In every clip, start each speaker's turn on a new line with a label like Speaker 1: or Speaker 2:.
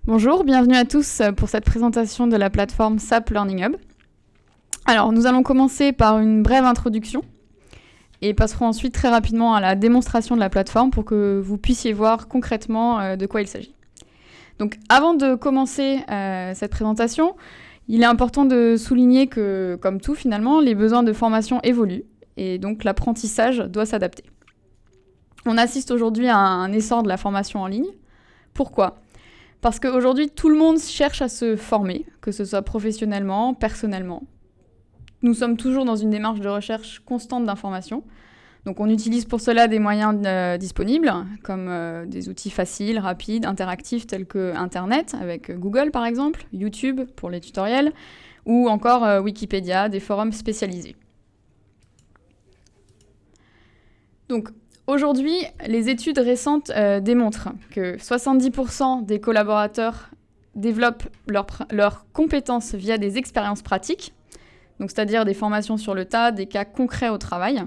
Speaker 1: Bonjour, bienvenue à tous pour cette présentation de la plateforme SAP Learning Hub. Alors, nous allons commencer par une brève introduction et passerons ensuite très rapidement à la démonstration de la plateforme pour que vous puissiez voir concrètement de quoi il s'agit. Donc, avant de commencer cette présentation, il est important de souligner que, comme tout finalement, les besoins de formation évoluent et donc l'apprentissage doit s'adapter. On assiste aujourd'hui à un essor de la formation en ligne. Pourquoi ? Parce qu'aujourd'hui, tout le monde cherche à se former, que ce soit professionnellement, personnellement. Nous sommes toujours dans une démarche de recherche constante d'informations. Donc on utilise pour cela des moyens disponibles, comme des outils faciles, rapides, interactifs tels que Internet, avec Google par exemple, YouTube pour les tutoriels, ou encore Wikipédia, des forums spécialisés. Donc, aujourd'hui, les études récentes démontrent que 70% des collaborateurs développent leurs compétences via des expériences pratiques, donc c'est-à-dire des formations sur le tas, des cas concrets au travail.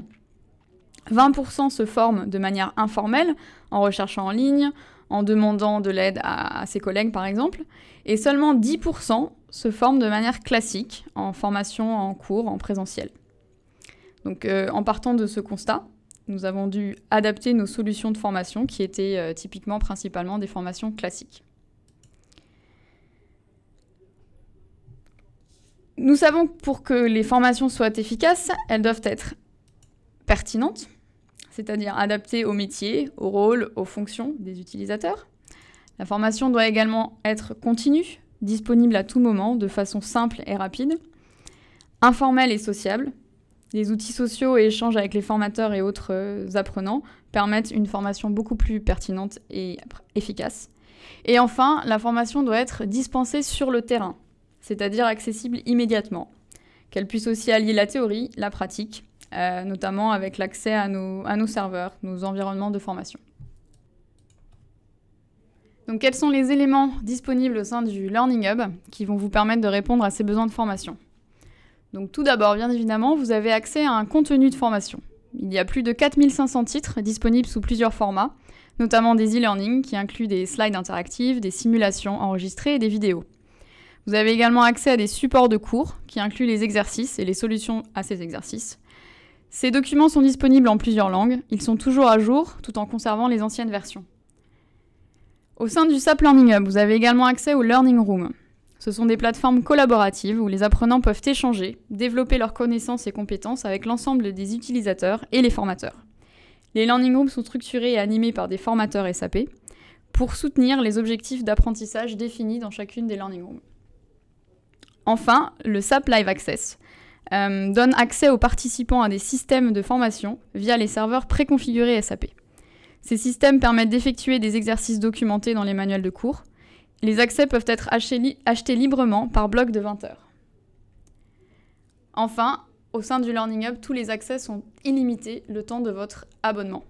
Speaker 1: 20% se forment de manière informelle, en recherchant en ligne, en demandant de l'aide à ses collègues par exemple, et seulement 10% se forment de manière classique, en formation, en cours, en présentiel. Donc en partant de ce constat, nous avons dû adapter nos solutions de formation qui étaient typiquement principalement des formations classiques. Nous savons que pour que les formations soient efficaces, elles doivent être pertinentes, c'est-à-dire adaptées au métier, au rôle, aux fonctions des utilisateurs. La formation doit également être continue, disponible à tout moment, de façon simple et rapide, informelle et sociable. Les outils sociaux et échanges avec les formateurs et autres apprenants permettent une formation beaucoup plus pertinente et efficace. Et enfin, la formation doit être dispensée sur le terrain, c'est-à-dire accessible immédiatement, qu'elle puisse aussi allier la théorie, la pratique, notamment avec l'accès à nos serveurs, nos environnements de formation. Donc, quels sont les éléments disponibles au sein du Learning Hub qui vont vous permettre de répondre à ces besoins de formation ? Donc tout d'abord, bien évidemment, vous avez accès à un contenu de formation. Il y a plus de 4500 titres disponibles sous plusieurs formats, notamment des e-learning qui incluent des slides interactifs, des simulations enregistrées et des vidéos. Vous avez également accès à des supports de cours qui incluent les exercices et les solutions à ces exercices. Ces documents sont disponibles en plusieurs langues, ils sont toujours à jour tout en conservant les anciennes versions. Au sein du SAP Learning Hub, vous avez également accès au Learning Room. Ce sont des plateformes collaboratives où les apprenants peuvent échanger, développer leurs connaissances et compétences avec l'ensemble des utilisateurs et les formateurs. Les Learning Rooms sont structurés et animés par des formateurs SAP pour soutenir les objectifs d'apprentissage définis dans chacune des Learning Rooms. Enfin, le SAP Live Access donne accès aux participants à des systèmes de formation via les serveurs préconfigurés SAP. Ces systèmes permettent d'effectuer des exercices documentés dans les manuels de cours. Les accès peuvent être achetés librement par bloc de 20 heures. Enfin, au sein du Learning Hub, tous les accès sont illimités le temps de votre abonnement.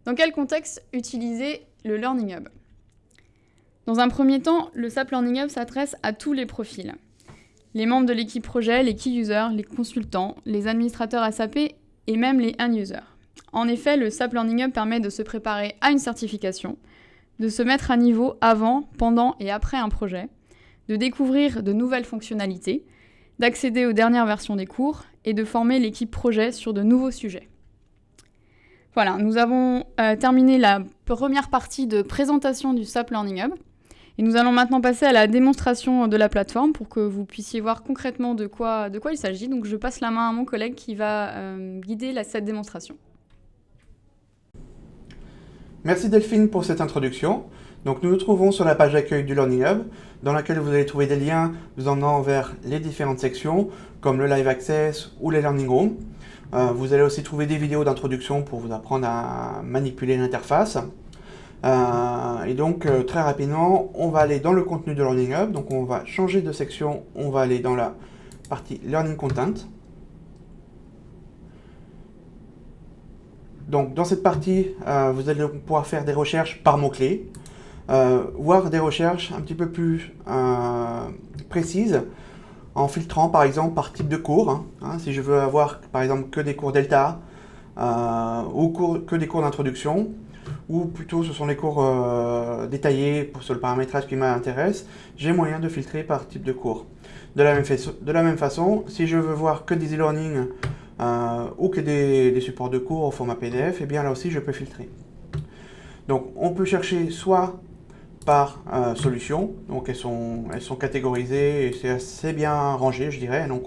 Speaker 1: Dans quel contexte utiliser le Learning Hub ? Dans un premier temps, le SAP Learning Hub s'adresse à tous les profils. Les membres de l'équipe projet, les key users, les consultants, les administrateurs SAP et même les end-users. En effet, le SAP Learning Hub permet de se préparer à une certification, de se mettre à niveau avant, pendant et après un projet, de découvrir de nouvelles fonctionnalités, d'accéder aux dernières versions des cours et de former l'équipe projet sur de nouveaux sujets. Voilà, nous avons terminé la première partie de présentation du SAP Learning Hub et nous allons maintenant passer à la démonstration de la plateforme pour que vous puissiez voir concrètement de quoi il s'agit. Donc je passe la main à mon collègue qui va guider cette démonstration.
Speaker 2: Merci Delphine pour cette introduction. Donc nous nous trouvons sur la page d'accueil du Learning Hub, dans laquelle vous allez trouver des liens vous emmenant vers les différentes sections, comme le Live Access ou les Learning Rooms. Vous allez aussi trouver des vidéos d'introduction pour vous apprendre à manipuler l'interface. Et donc très rapidement, on va aller dans le contenu de Learning Hub. Donc on va changer de section, on va aller dans la partie Learning Content. Donc dans cette partie, vous allez pouvoir faire des recherches par mots-clés, voire des recherches un petit peu plus précises, en filtrant par exemple par type de cours. Si je veux avoir par exemple que des cours Delta ou que des cours d'introduction, ou plutôt ce sont les cours détaillés sur le paramétrage qui m'intéresse, j'ai moyen de filtrer par type de cours. De la même façon, si je veux voir que des e-learning ou que des supports de cours au format PDF, et bien là aussi je peux filtrer. Donc on peut chercher soit par solution, donc elles sont catégorisées et c'est assez bien rangé, je dirais. Donc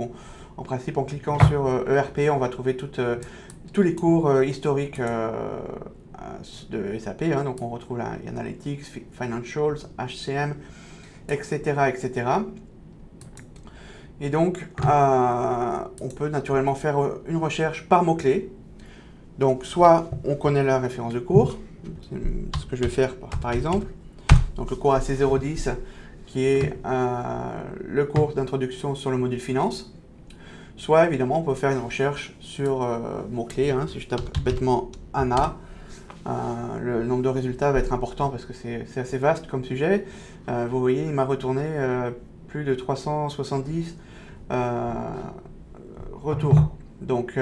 Speaker 2: en principe, en cliquant sur ERP, on va trouver tous les cours historiques de SAP. Donc on retrouve là Analytics, Financials, HCM, etc. etc. Et donc on peut naturellement faire une recherche par mots-clés. Donc soit on connaît la référence de cours, c'est ce que je vais faire par exemple. Donc le cours AC010 qui est le cours d'introduction sur le module finance. Soit évidemment on peut faire une recherche sur mots-clés. Si je tape bêtement ANA, le nombre de résultats va être important parce que c'est assez vaste comme sujet. Vous voyez, il m'a retourné plus de 370 retours. Donc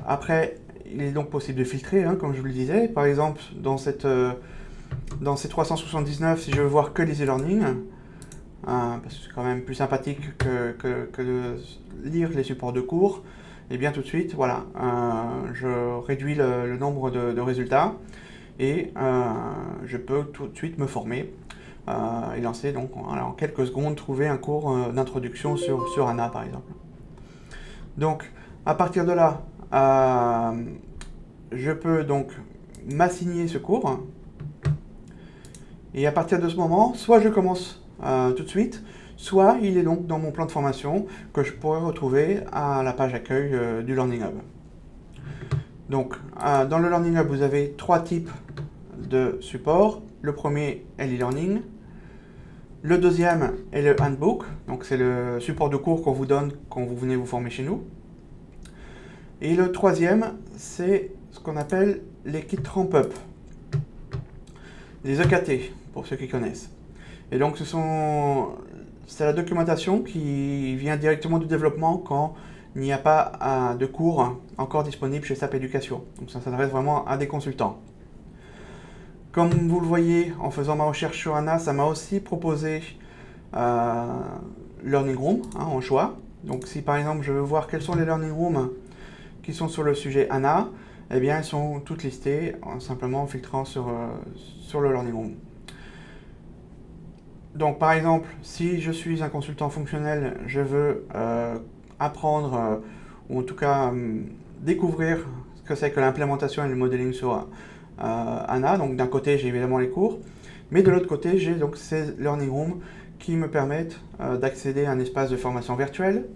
Speaker 2: après, il est donc possible de filtrer, comme je vous le disais. Par exemple, dans ces 379, si je veux voir que les e-learning, parce que c'est quand même plus sympathique que de lire les supports de cours, et bien tout de suite, voilà, je réduis le nombre de résultats et je peux tout de suite me former et lancer donc en quelques secondes trouver un cours d'introduction sur ANA par exemple. Donc à partir de là, je peux donc m'assigner ce cours et à partir de ce moment, soit je commence tout de suite, soit il est donc dans mon plan de formation que je pourrais retrouver à la page accueil du Learning Hub. Donc dans le Learning Hub, vous avez 3 types de supports. Le premier est l'e-learning. Le deuxième est le handbook, donc c'est le support de cours qu'on vous donne quand vous venez vous former chez nous. Et le troisième, c'est ce qu'on appelle les kits ramp-up, les EKT, pour ceux qui connaissent. Et donc c'est la documentation qui vient directement du développement quand il n'y a pas de cours encore disponibles chez SAP Éducation. Donc ça s'adresse vraiment à des consultants. Comme vous le voyez, en faisant ma recherche sur ANA, ça m'a aussi proposé Learning Room en choix. Donc si par exemple je veux voir quels sont les Learning Rooms qui sont sur le sujet ANA, eh bien elles sont toutes listées simplement en filtrant sur le Learning Room. Donc par exemple, si je suis un consultant fonctionnel, je veux apprendre ou en tout cas découvrir ce que c'est que l'implémentation et le modeling sur ANA. Donc d'un côté j'ai évidemment les cours, mais de l'autre côté j'ai donc ces Learning Rooms qui me permettent d'accéder à un espace de formation virtuel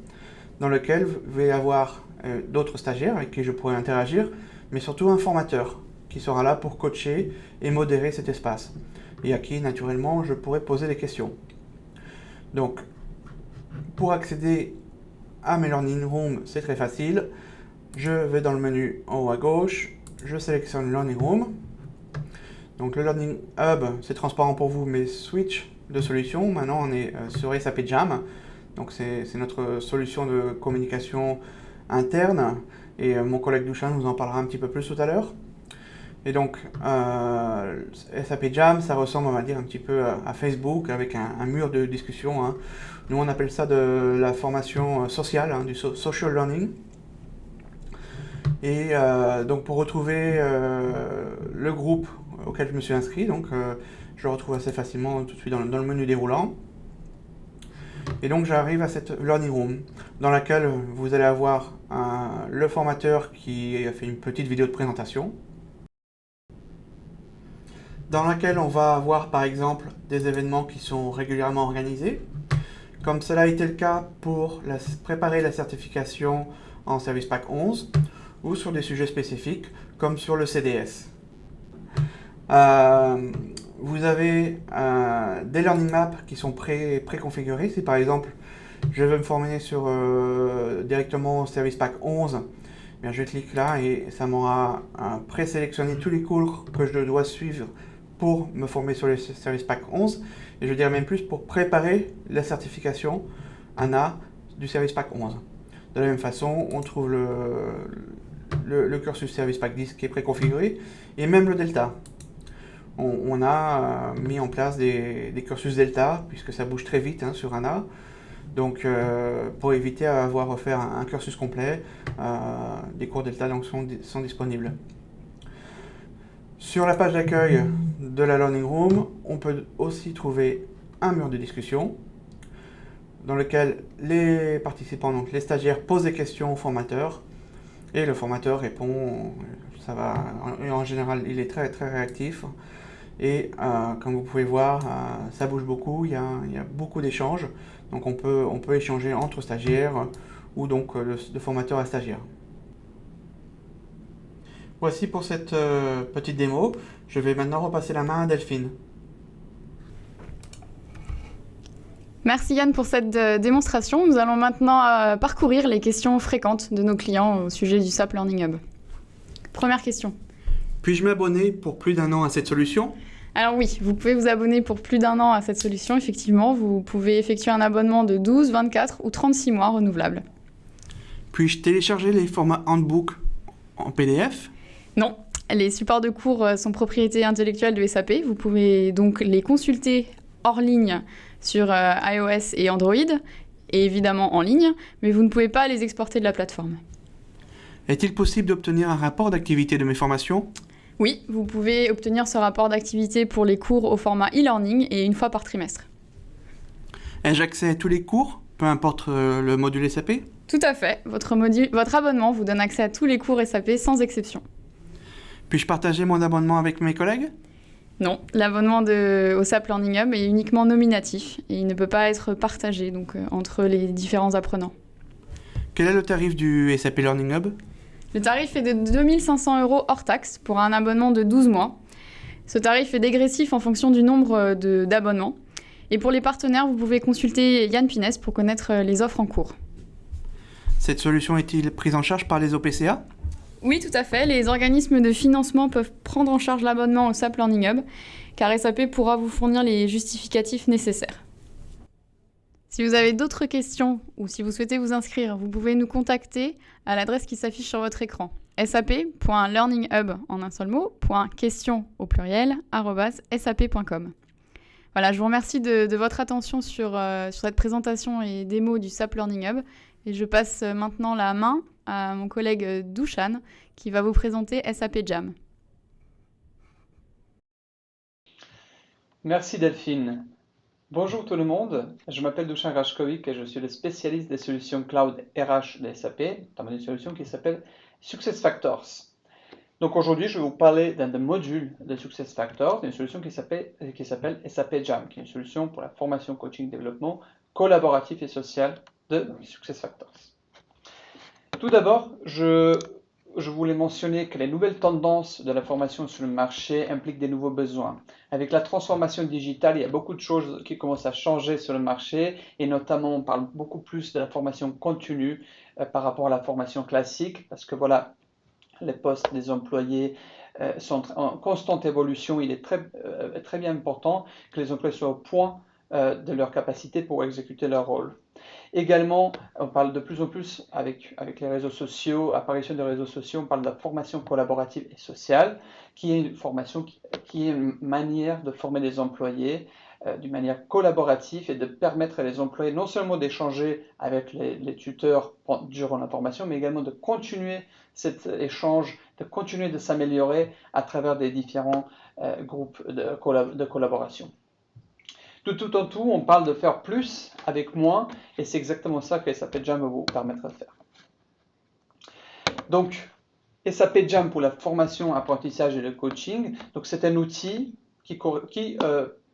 Speaker 2: dans lequel vous vais avoir d'autres stagiaires avec qui je pourrai interagir, mais surtout un formateur qui sera là pour coacher et modérer cet espace et à qui naturellement je pourrai poser des questions. Donc pour accéder à mes Learning Rooms, c'est très facile. Je vais dans le menu en haut à gauche, je sélectionne Learning Room. Donc le Learning Hub, c'est transparent pour vous, mais switch de solution. Maintenant on est sur SAP Jam. Donc c'est notre solution de communication interne. Et mon collègue Dushan nous en parlera un petit peu plus tout à l'heure. Et donc SAP Jam, ça ressemble, on va dire, un petit peu à Facebook avec un mur de discussion. Nous on appelle ça de la formation sociale, du social learning. Et donc pour retrouver le groupe auquel je me suis inscrit, donc je le retrouve assez facilement tout de suite dans le menu déroulant. Et donc j'arrive à cette Learning Room dans laquelle vous allez avoir le formateur qui a fait une petite vidéo de présentation, dans laquelle on va avoir par exemple des événements qui sont régulièrement organisés, comme cela a été le cas pour préparer la certification en Service Pack 11, ou sur des sujets spécifiques, comme sur le CDS. Vous avez des learning maps qui sont préconfigurés. Si par exemple, je veux me former sur directement Service Pack 11, bien, je clique là et ça m'aura présélectionné tous les cours que je dois suivre pour me former sur le Service Pack 11. Et je dirais même plus pour préparer la certification ANA du Service Pack 11. De la même façon, on trouve le cursus Service Pack 10 qui est préconfiguré, et même le Delta. On a mis en place des cursus Delta, puisque ça bouge très vite sur ANA. Donc, pour éviter à avoir à faire un cursus complet, des cours Delta donc, sont disponibles. Sur la page d'accueil de la Learning Room, on peut aussi trouver un mur de discussion dans lequel les participants, donc les stagiaires, posent des questions au formateur et le formateur répond. Ça va, en général, il est très, très réactif. Et comme vous pouvez voir, ça bouge beaucoup, il y a beaucoup d'échanges. Donc on peut échanger entre stagiaires ou donc de formateur à stagiaire. Voici pour cette petite démo. Je vais maintenant repasser la main à Delphine.
Speaker 1: Merci Yann pour cette démonstration. Nous allons maintenant parcourir les questions fréquentes de nos clients au sujet du SAP Learning Hub. Première question.
Speaker 2: Puis-je m'abonner pour plus d'1 an à cette solution ?
Speaker 1: Alors oui, vous pouvez vous abonner pour plus d'1 an à cette solution, effectivement. Vous pouvez effectuer un abonnement de 12, 24 ou 36 mois renouvelable.
Speaker 2: Puis-je télécharger les formats Handbook en PDF ?
Speaker 1: Non, les supports de cours sont propriété intellectuelle de SAP. Vous pouvez donc les consulter hors ligne sur iOS et Android, et évidemment en ligne, mais vous ne pouvez pas les exporter de la plateforme.
Speaker 2: Est-il possible d'obtenir un rapport d'activité de mes formations ?
Speaker 1: Oui, vous pouvez obtenir ce rapport d'activité pour les cours au format e-learning et une fois par trimestre.
Speaker 2: Ai-je accès à tous les cours, peu importe le module SAP ?
Speaker 1: Tout à fait. Votre abonnement vous donne accès à tous les cours SAP sans exception.
Speaker 2: Puis-je partager mon abonnement avec mes collègues ?
Speaker 1: Non, l'abonnement au SAP Learning Hub est uniquement nominatif et il ne peut pas être partagé entre les différents apprenants.
Speaker 2: Quel est le tarif du SAP Learning Hub ?
Speaker 1: Le tarif est de 2 500 € hors taxe pour un abonnement de 12 mois. Ce tarif est dégressif en fonction du nombre d'abonnements. Et pour les partenaires, vous pouvez consulter Yann Pinès pour connaître les offres en cours.
Speaker 2: Cette solution est-il prise en charge par les OPCA ?
Speaker 1: Oui, tout à fait. Les organismes de financement peuvent prendre en charge l'abonnement au SAP Learning Hub, car SAP pourra vous fournir les justificatifs nécessaires. Si vous avez d'autres questions ou si vous souhaitez vous inscrire, vous pouvez nous contacter à l'adresse qui s'affiche sur votre écran. sap.learninghub en un seul mot, .question au pluriel, @sap.com. Voilà, je vous remercie de votre attention sur cette présentation et démo du SAP Learning Hub. Et je passe maintenant la main à mon collègue Dushan qui va vous présenter SAP Jam.
Speaker 3: Merci Delphine. Bonjour tout le monde, je m'appelle Dushan Rajkovic et je suis le spécialiste des solutions cloud RH de SAP, notamment une solution qui s'appelle SuccessFactors. Donc aujourd'hui, je vais vous parler d'un des modules de SuccessFactors, une solution qui s'appelle SAP Jam, qui est une solution pour la formation, coaching, développement collaboratif et social de SuccessFactors. Tout d'abord, je voulais mentionner que les nouvelles tendances de la formation sur le marché impliquent des nouveaux besoins. Avec la transformation digitale, il y a beaucoup de choses qui commencent à changer sur le marché et notamment on parle beaucoup plus de la formation continue par rapport à la formation classique parce que voilà, les postes des employés sont en constante évolution. Il est très bien important que les employés soient au point de leur capacité pour exécuter leur rôle. Également, on parle de plus en plus avec les réseaux sociaux, apparition des réseaux sociaux, on parle de la formation collaborative et sociale, qui est une formation qui est une manière de former les employés d'une manière collaborative et de permettre à les employés non seulement d'échanger avec les tuteurs durant la formation, mais également de continuer cet échange, de continuer de s'améliorer à travers des différents groupes de collaboration. Tout en tout, on parle de faire plus avec moins, et c'est exactement ça que SAP Jam va vous permettre de faire. Donc, SAP Jam pour la formation, apprentissage et le coaching, donc c'est un outil qui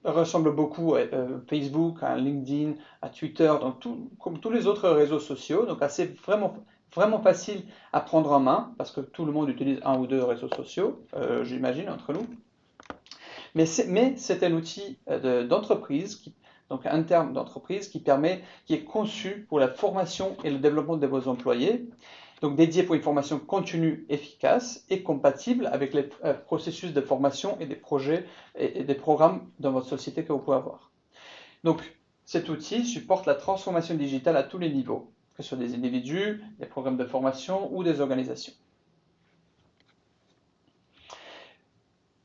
Speaker 3: ressemble beaucoup à Facebook, à LinkedIn, à Twitter, donc comme tous les autres réseaux sociaux, donc assez vraiment facile à prendre en main, parce que tout le monde utilise un ou deux réseaux sociaux, j'imagine, entre nous. Mais c'est un outil d'entreprise, donc interne d'entreprise, qui est conçu pour la formation et le développement de vos employés, donc dédié pour une formation continue, efficace et compatible avec les processus de formation et des projets et des programmes dans votre société que vous pouvez avoir. Donc cet outil supporte la transformation digitale à tous les niveaux, que ce soit des individus, des programmes de formation ou des organisations.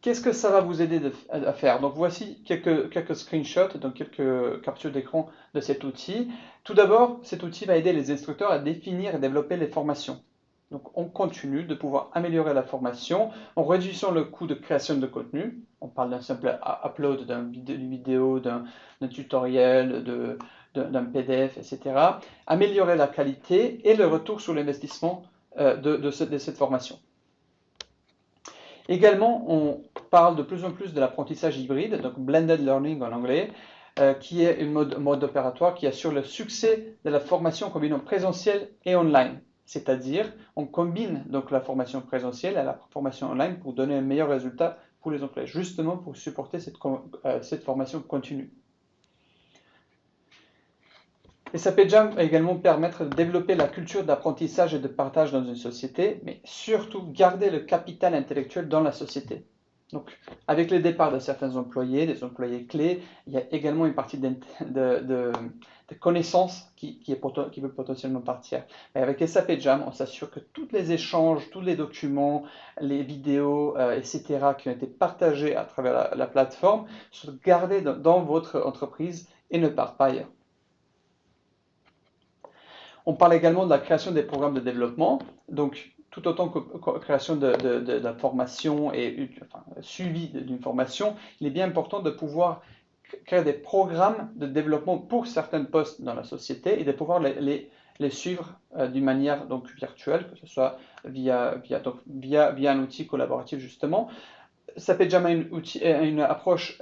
Speaker 3: qu'est-ce que ça va vous aider à faire? Donc voici quelques screenshots, donc quelques captures d'écran de cet outil. Tout d'abord, cet outil va aider les instructeurs à définir et développer les formations. Donc on continue de pouvoir améliorer la formation en réduisant le coût de création de contenu. On parle d'un simple upload d'une vidéo, d'un tutoriel, d'un PDF, etc. Améliorer la qualité et le retour sur l'investissement de cette formation. Également, on parle de plus en plus de l'apprentissage hybride, donc blended learning en anglais, qui est un mode opératoire qui assure le succès de la formation combinant présentiel et online. C'est-à-dire, on combine donc la formation présentielle à la formation online pour donner un meilleur résultat pour les employés, justement pour supporter cette formation continue. SAP Jam va également permettre de développer la culture d'apprentissage et de partage dans une société, mais surtout garder le capital intellectuel dans la société. Donc, avec le départ de certains employés, des employés clés, il y a également une partie de connaissances qui peut potentiellement partir. Mais avec SAP Jam, on s'assure que tous les échanges, tous les documents, les vidéos, etc., qui ont été partagés à travers la plateforme, sont gardés dans votre entreprise et ne partent pas ailleurs. On parle également de la création des programmes de développement. Donc, tout autant que création de la formation et suivi d'une formation, il est bien important de pouvoir créer des programmes de développement pour certains postes dans la société et de pouvoir les suivre d'une manière donc virtuelle, que ce soit via un outil collaboratif justement. SAP Jam a une approche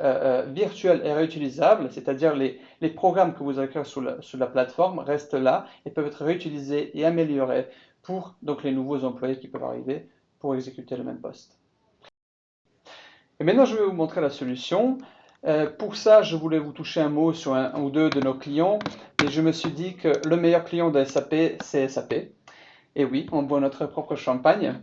Speaker 3: virtuelle et réutilisable, c'est-à-dire les programmes que vous allez créer sur la plateforme restent là et peuvent être réutilisés et améliorés pour donc, les nouveaux employés qui peuvent arriver pour exécuter le même poste. Et maintenant, je vais vous montrer la solution. Pour ça, je voulais vous toucher un mot sur un ou deux de nos clients et je me suis dit que le meilleur client de SAP, c'est SAP. Et oui, on boit notre propre champagne.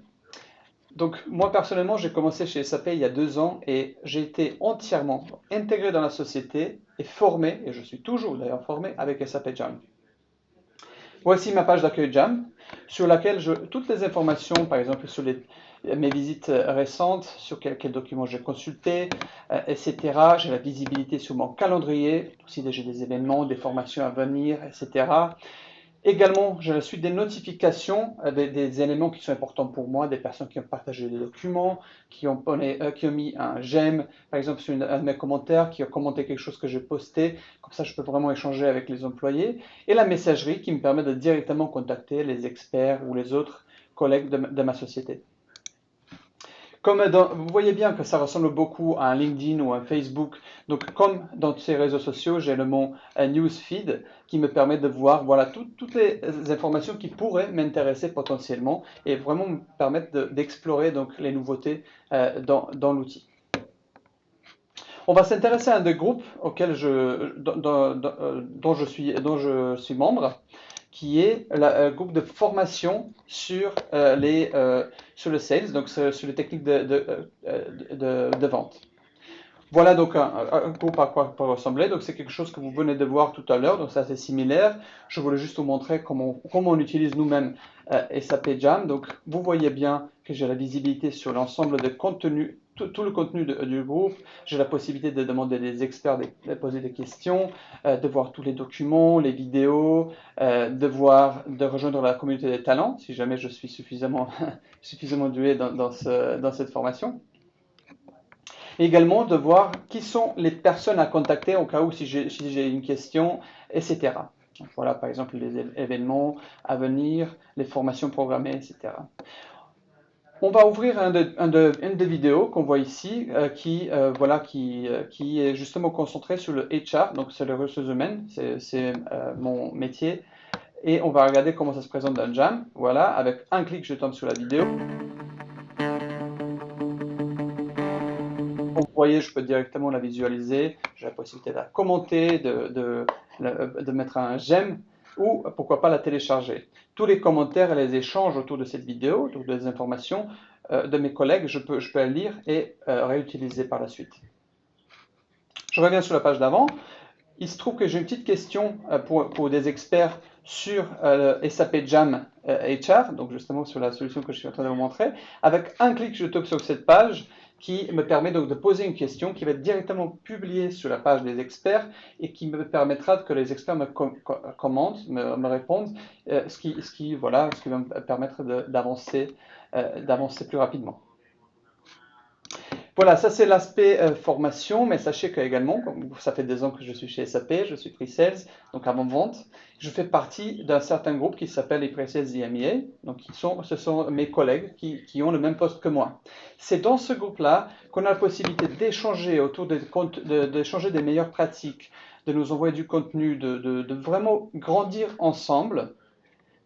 Speaker 3: Donc moi personnellement, j'ai commencé chez SAP il y a 2 ans et j'ai été entièrement intégré dans la société et formé, et je suis toujours d'ailleurs formé avec SAP Jam. Voici ma page d'accueil Jam sur laquelle toutes les informations, par exemple sur mes visites récentes, sur quels documents j'ai consulté, etc. J'ai la visibilité sur mon calendrier, aussi j'ai des événements, des formations à venir, etc. Également, j'ai la suite des notifications des éléments qui sont importants pour moi, des personnes qui ont partagé des documents, qui ont mis un j'aime, par exemple sur un de mes commentaires, qui ont commenté quelque chose que j'ai posté, comme ça je peux vraiment échanger avec les employés, et la messagerie qui me permet de directement contacter les experts ou les autres collègues de ma société. Vous voyez bien que ça ressemble beaucoup à un LinkedIn ou un Facebook. Donc, comme dans ces réseaux sociaux, j'ai mon newsfeed qui me permet de voir voilà, toutes les informations qui pourraient m'intéresser potentiellement et vraiment me permettre d'explorer donc les nouveautés dans l'outil. On va s'intéresser à un des groupes auxquels dont je suis membre, qui est le groupe de formation sur le sales, donc sur les techniques de vente. Voilà donc un groupe à quoi peut ressembler. Donc c'est quelque chose que vous venez de voir tout à l'heure, donc c'est assez similaire. Je voulais juste vous montrer comment on utilise nous-mêmes SAP Jam. Donc vous voyez bien que j'ai la visibilité sur l'ensemble des contenus, tout le contenu du groupe. J'ai la possibilité de demander des experts, de poser des questions, de voir tous les documents, les vidéos, de rejoindre la communauté des talents, si jamais je suis suffisamment doué dans cette formation. Et également de voir qui sont les personnes à contacter au cas où si j'ai une question, etc. Donc voilà par exemple les événements à venir, les formations programmées, etc. On va ouvrir une des vidéos qu'on voit ici qui est justement concentrée sur le HR, donc c'est les ressources humaines, c'est mon métier. Et on va regarder comment ça se présente dans Jam. Voilà, avec un clic, je tombe sur la vidéo. Vous voyez, je peux directement la visualiser. J'ai la possibilité de la commenter, de mettre un j'aime ou pourquoi pas la télécharger. Tous les commentaires et les échanges autour de cette vidéo, toutes les informations de mes collègues, je peux les lire et réutiliser par la suite. Je reviens sur la page d'avant. Il se trouve que j'ai une petite question pour des experts sur SAP Jam HR, donc justement sur la solution que je suis en train de vous montrer. Avec un clic, je tombe sur cette page qui me permet donc de poser une question qui va être directement publiée sur la page des experts et qui me permettra que les experts me commentent, me répondent, ce qui va me permettre d'avancer plus rapidement. Voilà, ça c'est l'aspect formation, mais sachez qu'également, ça fait 2 ans que je suis chez SAP, je suis pre-sales, donc avant-vente, je fais partie d'un certain groupe qui s'appelle les pre-sales EMEA, donc ce sont mes collègues qui ont le même poste que moi. C'est dans ce groupe-là qu'on a la possibilité d'échanger autour d'échanger des meilleures pratiques, de nous envoyer du contenu, de vraiment grandir ensemble.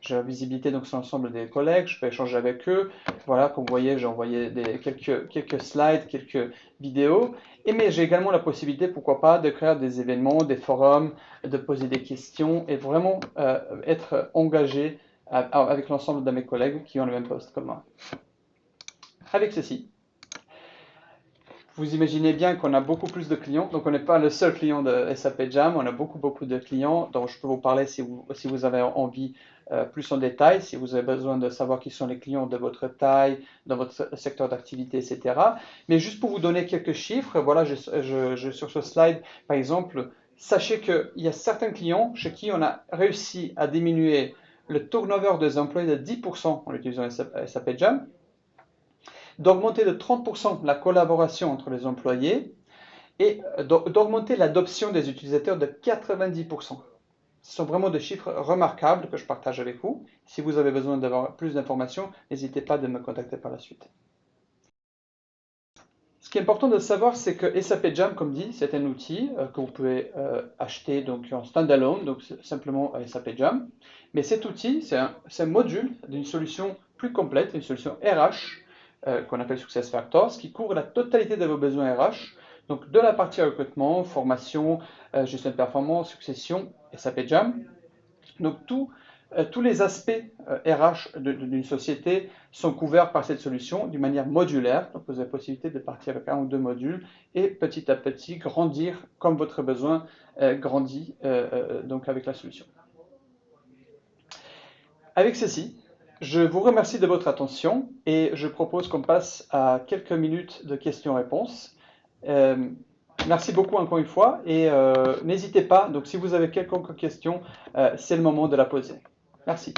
Speaker 3: J'ai la visibilité donc sur l'ensemble des collègues, je peux échanger avec eux. Voilà, comme vous voyez, j'ai envoyé quelques slides, quelques vidéos. Mais j'ai également la possibilité, pourquoi pas, de créer des événements, des forums, de poser des questions et vraiment être engagé avec l'ensemble de mes collègues qui ont le même poste que moi. Avec ceci, vous imaginez bien qu'on a beaucoup plus de clients, donc on n'est pas le seul client de SAP Jam, on a beaucoup de clients dont je peux vous parler si vous avez envie plus en détail, si vous avez besoin de savoir qui sont les clients de votre taille, dans votre secteur d'activité, etc. Mais juste pour vous donner quelques chiffres, voilà, sur ce slide, par exemple, sachez qu'il y a certains clients chez qui on a réussi à diminuer le turnover des employés de 10% en utilisant SAP Jam, d'augmenter de 30% la collaboration entre les employés et d'augmenter l'adoption des utilisateurs de 90%. Ce sont vraiment des chiffres remarquables que je partage avec vous. Si vous avez besoin d'avoir plus d'informations, n'hésitez pas à me contacter par la suite. Ce qui est important de savoir, c'est que SAP Jam, comme dit, c'est un outil que vous pouvez acheter donc, en standalone, donc simplement SAP Jam. Mais cet outil, c'est un module d'une solution plus complète, une solution RH, qu'on appelle SuccessFactors, qui couvre la totalité de vos besoins RH, donc de la partie recrutement, formation, gestion de performance, succession, SAP Jam. Donc tous les aspects RH d'une société sont couverts par cette solution d'une manière modulaire. Donc vous avez la possibilité de partir avec 1 ou 2 modules et petit à petit grandir comme votre besoin grandit donc avec la solution. Avec ceci, je vous remercie de votre attention et je propose qu'on passe à quelques minutes de questions-réponses. Merci beaucoup encore une fois et n'hésitez pas, donc si vous avez quelconque question, c'est le moment de la poser. Merci.